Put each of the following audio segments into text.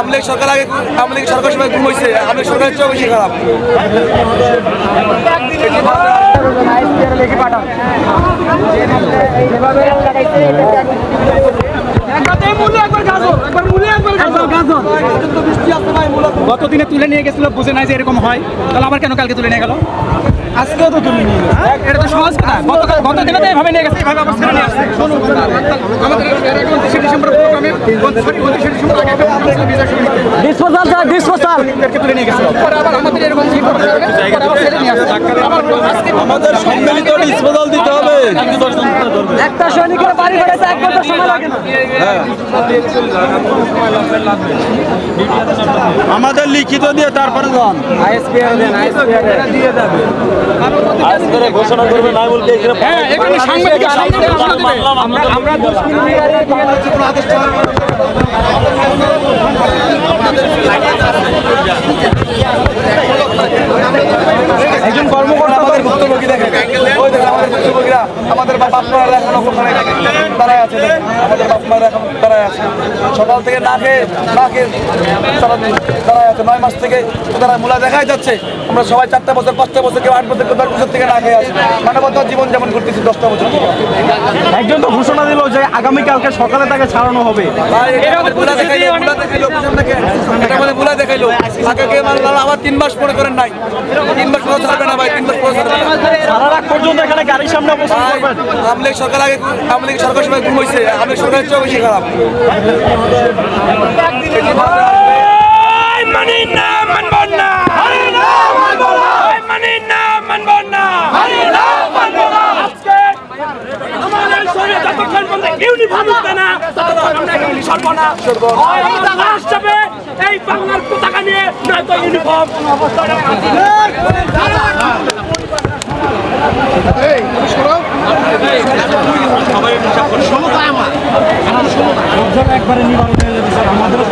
আমলিগ সরকার আগে আমলিগ সরকার সময় ঘুম হয়েছে, আমলিগ সরকারের চেয়েও বেশি খারাপ। গতদিনে তুলে নিয়ে গেছিল, বুঝে নাই যে এরকম হয়, তাহলে আবার কেন কালকে তুলে নিয়ে গেল? আজকেও তো তুলে নিয়ে গেল, এটা তো সহজ কথা। গত দিনে তো এভাবে নিয়ে গেছে, এভাবে আবার ছেড়ে নিয়ে আসছে। আমাদের 29 ডিসেম্বর প্রোগ্রামে 29 ডিসেম্বর আগে ডিসপোজাল যা ডিসপোজাল তুলে নিয়ে গেছে, আবার আমাদের এরকম কি করতে হবে, আবার ছেড়ে নিয়ে আসছে। আমাদের সম্মিলিত ডিসপোজাল দিতে হবে। একটা সৈনিকের বাড়ি বেড়েছে 1 ঘন্টা সময় লাগে না। আমাদের লিখিত দিয়ে তারপরে যান আইএসপিআর দেন, আইএসপিআর দিয়ে যাবে। আজকে ঘোষণা করবে নাই বলতে হ্যাঁ, এখানে সাংবাদিক আমরা 10 মিনিট কোনো আদেশ একজন কর্মকর্তা আমাদের ভুক্তভোগী দেখেন, ওই দেখেন আমাদের ভুক্তভোগীরা, আমাদের বাপমারা এখনো ওখানে দাঁড়ায় আছে, আমাদের বাপমারা এখন দাঁড়ায় আছে, সকাল থেকে না খেয়ে তারা দাঁড়ায় আছে, 9 মাস থেকে তারা মূলা দেখাই যাচ্ছে। আমরা সবাই 4টা বছর 5টা বছর, কেউ 8 বছর, কেউ 10 বছর থেকে না খেয়ে আছি, মানবতার জীবন যেমন করতেছি 10টা বছর থেকে। একজন তো ঘোষণা দিল যে আগামীকালকে সকালে তাকে ছাড়ানো হবে। মূলা দেখাইলো তাকে মানলাম, আবার 3 মাস পরে করেন নাই, 3 মাস পরে ছাড়বে না ভাই, 3 মাস পরে ছাড়বে না। সারা রাত পর্যন্ত এখানে গাড়ির সামনে অবস্থান করবেন। আমলিগ সরকার আগে আমলিগ সরকার সময় ঘুম হয়েছে, আমলিগ সরকারের চেয়েও বেশি খারাপ। মানি না মানব না, মানি না মানব না, আজকে আমাদের শরীরে যতক্ষণ পর্যন্ত ইউনিফর্ম উঠবে না ততক্ষণ আমরা এগুলি সরব না। লাশ যাবে এই বাংলার পতাকা নিয়ে, নয়তো ইউনিফর্ম একবারে নিবারণ হয়ে যাবে স্যার, আমাদেরও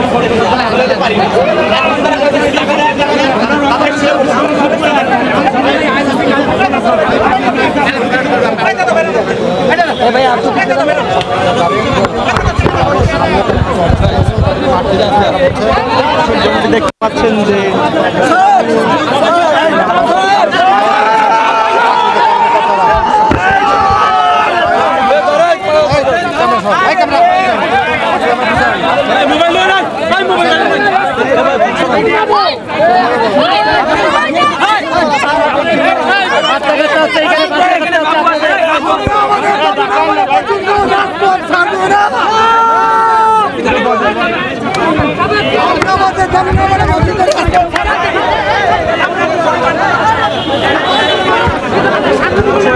দেখতে পাচ্ছেন যে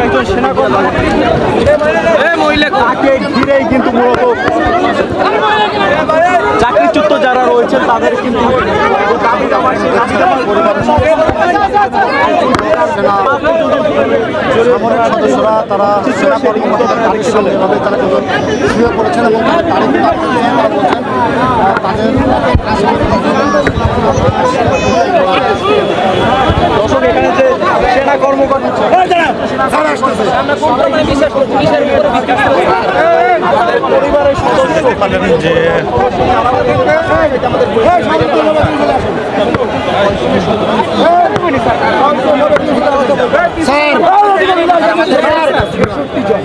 একজন সেনাকর্মীকে ঘিরেই কিন্তু মূলত চাকরিচ্যুত যারা রয়েছেন তাদের কিন্তু সামরিক সদস্যরা তারা সেনা কর্মকর্তাদের গাড়ির সামনে এভাবে তারা দুজন শুয়ে পড়েছেন এবং তারা বলছেন তাদের দর্শক এখানে যে সেনা কর্মকর্তা পরিবারের সদস্য যে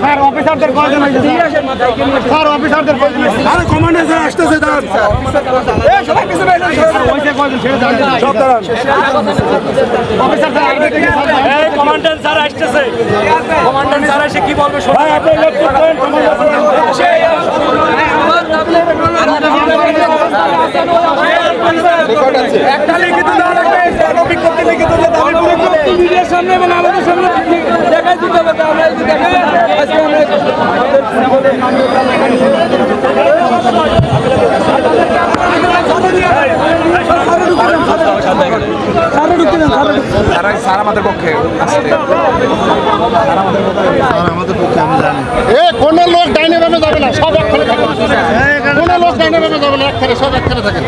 স্যার অফিসারদের প্রয়োজন হয়েছে, স্যার অফিসারদের প্রয়োজন হয়েছে, আরে কমান্ডার স্যার আসতেছে, কমান্ডেন্ট স্যার আসতেছে, কমান্ডেন্ট স্যার এসে কি বলবে ভাই আপনি একটা লিখিত দেওয়া লাগবে, বিজ্ঞপ্তি লিখিত মিডিয়ার সামনে এবং আমাদের সামনে দেখাই দিতে হবে। আমরা আজকে স্যার আমাদের পক্ষে আমি জানি কোন লোক ডাইনে বামে যাবে না, সব একখানে থাকে, কোন লোক ডাইনে বামে যাবে না, একখানে সব একখানে থাকে।